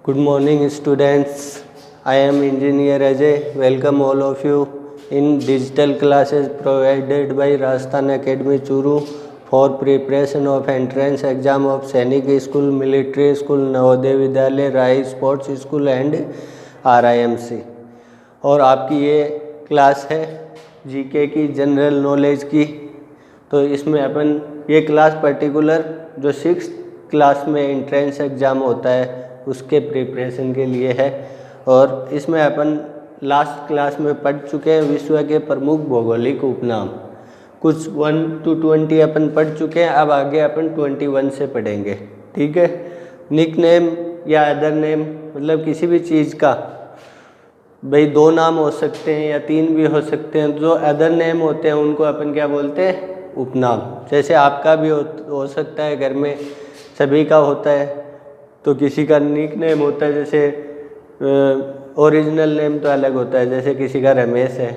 Good morning, students. I am Engineer Ajay. Welcome all of you in digital classes provided by Rajasthan Academy Churu for preparation of entrance exam of Sainik School, Military School, Navodaya Vidyalaya, Rai Sports School and RIMC। और आपकी ये class है GK की, general knowledge की। तो इसमें अपन ये class particular जो 6th क्लास में एंट्रेंस एग्ज़ाम होता है उसके प्रिपरेशन के लिए है। और इसमें अपन लास्ट क्लास में पढ़ चुके हैं विश्व के प्रमुख भौगोलिक उपनाम। कुछ 1 to 20 अपन पढ़ चुके हैं, अब आगे अपन 21 से पढ़ेंगे। ठीक है। निक नेम या अदर नेम मतलब किसी भी चीज़ का भाई 2 नाम हो सकते हैं या 3 भी हो सकते हैं। जो अदर नेम होते हैं उनको अपन क्या बोलते हैं? उपनाम। जैसे आपका भी हो सकता है, घर में सभी का होता है। तो किसी का निक नेम होता है, जैसे ओरिजिनल नेम तो अलग होता है, जैसे किसी का रमेश है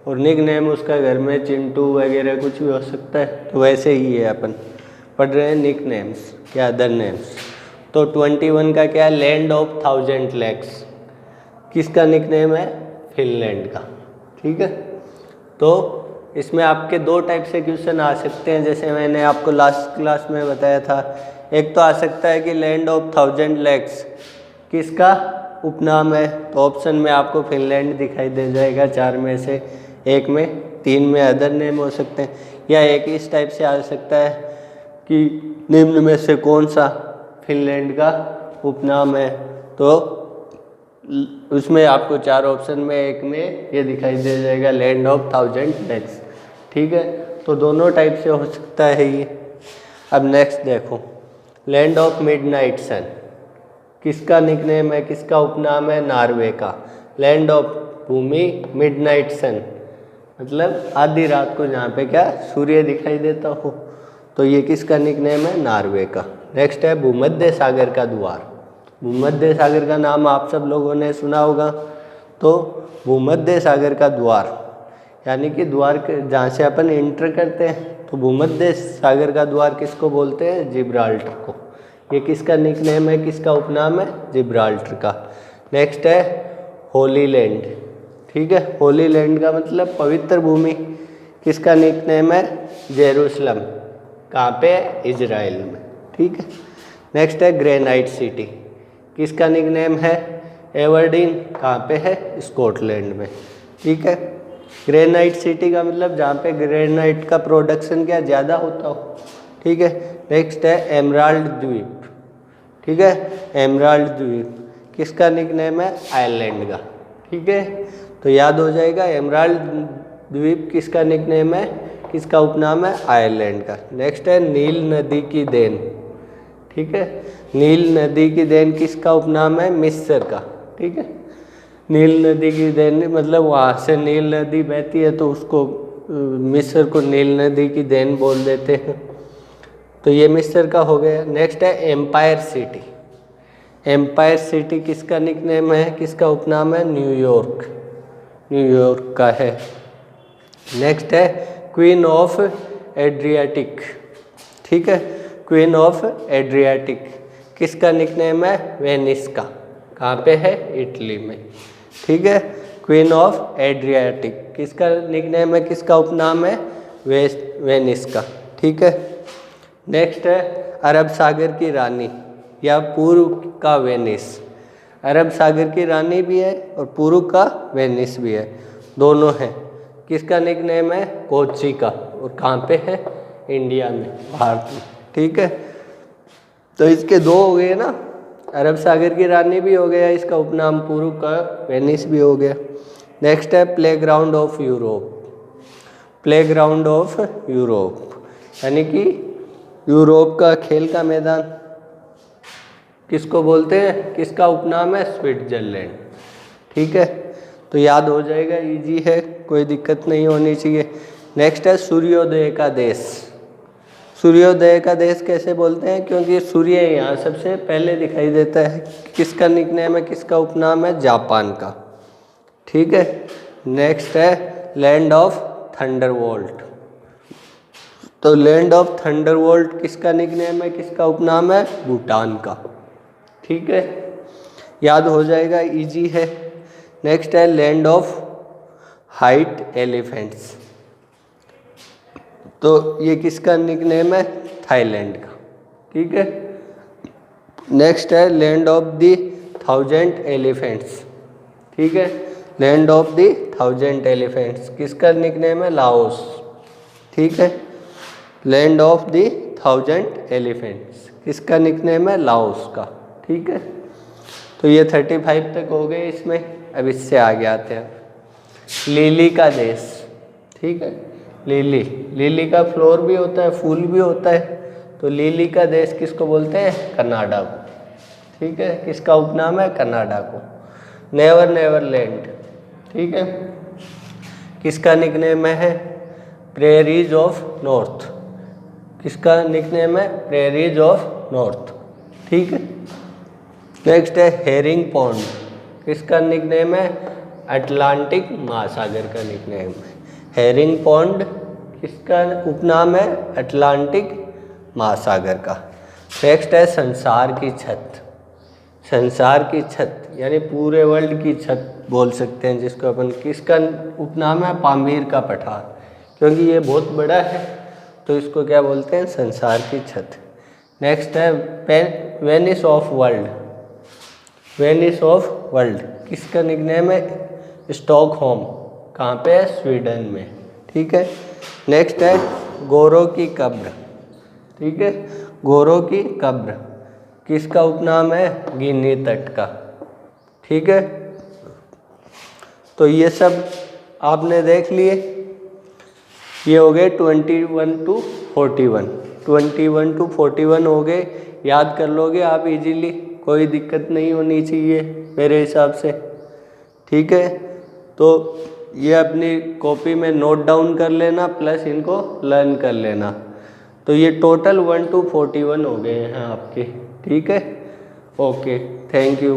और निक नेम उसका घर में चिंटू वगैरह कुछ भी हो सकता है। तो वैसे ही है, अपन पढ़ रहे हैं निक नेम्स या अदर नेम्स। तो 21 का क्या है? Land of 1000 lakes. किसका निक नेम है? फिनलैंड का। ठीक है। तो इसमें आपके 2 टाइप से क्वेश्चन आ सकते हैं, जैसे मैंने आपको लास्ट क्लास में बताया था। एक तो आ सकता है कि लैंड ऑफ 1000 लेक्स किसका उपनाम है, तो ऑप्शन में आपको फिनलैंड दिखाई दे जाएगा। 4 में से 1 में, 3 में अदर नेम हो सकते हैं। या एक इस टाइप से आ सकता है कि निम्न में से कौन सा फिनलैंड का उपनाम है, तो उसमें आपको 4 ऑप्शन में 1 में ये दिखाई दे जाएगा लैंड ऑफ 1000 लेक्स। ठीक है। तो दोनों टाइप से हो सकता है ये। अब नेक्स्ट देखो, लैंड ऑफ मिडनाइट सन किसका निकनेम है, किसका उपनाम है? नॉर्वे का। लैंड ऑफ भूमि मिडनाइट सन मतलब आधी रात को जहाँ पे क्या सूर्य दिखाई देता हो, तो ये किसका निकनेम है? नॉर्वे का। नेक्स्ट है भूमध्य सागर का द्वार। भूमध्य सागर का नाम आप सब लोगों ने सुना होगा। तो भूमध्य सागर का द्वार यानी कि द्वार जहाँ से अपन एंटर करते हैं, तो भूमध्य सागर का द्वार किसको बोलते हैं? जिब्राल्टर को। ये किसका निकनेम है, किसका उपनाम है? जिब्राल्टर का। नेक्स्ट है होली लैंड। ठीक है। होली लैंड का मतलब पवित्र भूमि। किसका निकनेम है? जेरूसलम। कहाँ पे? इजराइल में। ठीक है। नेक्स्ट है ग्रेनाइट सिटी। किसका निकनेम है? एवर्डीन। कहाँ पे है? स्कॉटलैंड में। ठीक है। ग्रेनाइट सिटी का मतलब जहाँ पे ग्रेनाइट का प्रोडक्शन क्या ज़्यादा होता हो। ठीक है। नेक्स्ट है एमराल्ड द्वीप। ठीक है। एमराल्ड द्वीप किसका निकनेम है? आयरलैंड का। ठीक है। तो याद हो जाएगा, एमराल्ड द्वीप किसका निकनेम है, किसका उपनाम है? आयरलैंड का। नेक्स्ट है नील नदी की देन। ठीक है। नील नदी की देन किसका उपनाम है? मिस्र का। ठीक है। नील नदी की देन मतलब वहाँ से नील नदी बहती है, तो उसको मिस्र को नील नदी की देन बोल देते हैं। तो ये मिस्र का हो गया। नेक्स्ट है एम्पायर सिटी। एम्पायर सिटी किसका निकनेम है, किसका उपनाम है? न्यूयॉर्क। न्यूयॉर्क का है। नेक्स्ट है क्वीन ऑफ एड्रियाटिक। ठीक है। क्वीन ऑफ एड्रियाटिक किसका निकनेम है? वेनिस का। कहाँ पे है? इटली में। ठीक है। क्वीन ऑफ एड्रियाटिक किसका निकनेम है, किसका उपनाम है? वेनिस का। ठीक है। नेक्स्ट है अरब सागर की रानी या पूर्व का वेनिस। अरब सागर की रानी भी है और पूर्व का वेनिस भी है, दोनों हैं। किसका निकनेम है? कोच्चि का। और कहाँ पे है? इंडिया में, भारत में। ठीक है। तो इसके 2 हो गए ना, अरब सागर की रानी भी हो गया, इसका उपनाम पूर्व का वेनिस भी हो गया। नेक्स्ट है playground of Europe. Playground of Europe यानी कि यूरोप का खेल का मैदान किसको बोलते हैं, किसका उपनाम है? स्विट्जरलैंड। ठीक है। तो याद हो जाएगा, इजी है, कोई दिक्कत नहीं होनी चाहिए। नेक्स्ट है सूर्योदय का देश। सूर्योदय का देश कैसे बोलते हैं? क्योंकि सूर्य यहाँ सबसे पहले दिखाई देता है। किसका निकनेम है, किसका उपनाम है? जापान का। ठीक है। नेक्स्ट है लैंड ऑफ थंडरबोल्ट। तो लैंड ऑफ थंडरबोल्ट किसका निकनेम है, किसका उपनाम है? भूटान का। ठीक है। याद हो जाएगा, इजी है। नेक्स्ट है लैंड ऑफ हाइट एलिफेंट्स। तो ये किसका निकनेम है? थाईलैंड का। ठीक है। नेक्स्ट है लैंड ऑफ द 1000 एलिफेंट्स। ठीक है, लैंड ऑफ द 1000 एलिफेंट्स किसका निकनेम है? लाओस। ठीक है, लैंड ऑफ द 1000 एलिफेंट्स किसका निकनेम है? लाओस का। ठीक है, तो ये 35 तक हो गए इसमें। अब इससे आगे आते हैं, लिली का देश। ठीक है, लिली का फ्लोर भी होता है, फूल भी होता है। तो लिली का देश किसको बोलते हैं? कनाडा को। ठीक है, किसका उपनाम है? कनाडा को। नेवर नेवर लैंड, ठीक है, किसका निकनेम है? Prairies of north. किसका निकनेम है? Prairies of north. ठीक है। नेक्स्ट है हेरिंग पॉन्ड। किसका निकनेम है? अटलांटिक महासागर का निकनेम है। हेरिंग पॉन्ड किसका उपनाम है? अटलांटिक महासागर का। नेक्स्ट है संसार की छत। संसार की छत यानी पूरे वर्ल्ड की छत बोल सकते हैं जिसको अपन। किसका उपनाम है? पामीर का पठार। क्योंकि ये बहुत बड़ा है तो इसको क्या बोलते हैं? संसार की छत। नेक्स्ट है Venice of world. Venice of world किसका निकनेम है? स्टॉकहोम। कहाँ पे है? स्वीडन में। ठीक है। नेक्स्ट है गोरो की कब्र। ठीक है, गोरो की कब्र किसका उपनाम है? गिनी तट का। ठीक है, तो ये सब आपने देख लिए। ये हो गए 21 to 41। 21 to 41 हो गए, याद कर लोगे आप इजीली, कोई दिक्कत नहीं होनी चाहिए मेरे हिसाब से। ठीक है, तो ये अपनी कॉपी में नोट डाउन कर लेना, प्लस इनको लर्न कर लेना। तो ये टोटल 1 to 41 हो गए हैं आपके। ठीक है, ओके, थैंक यू।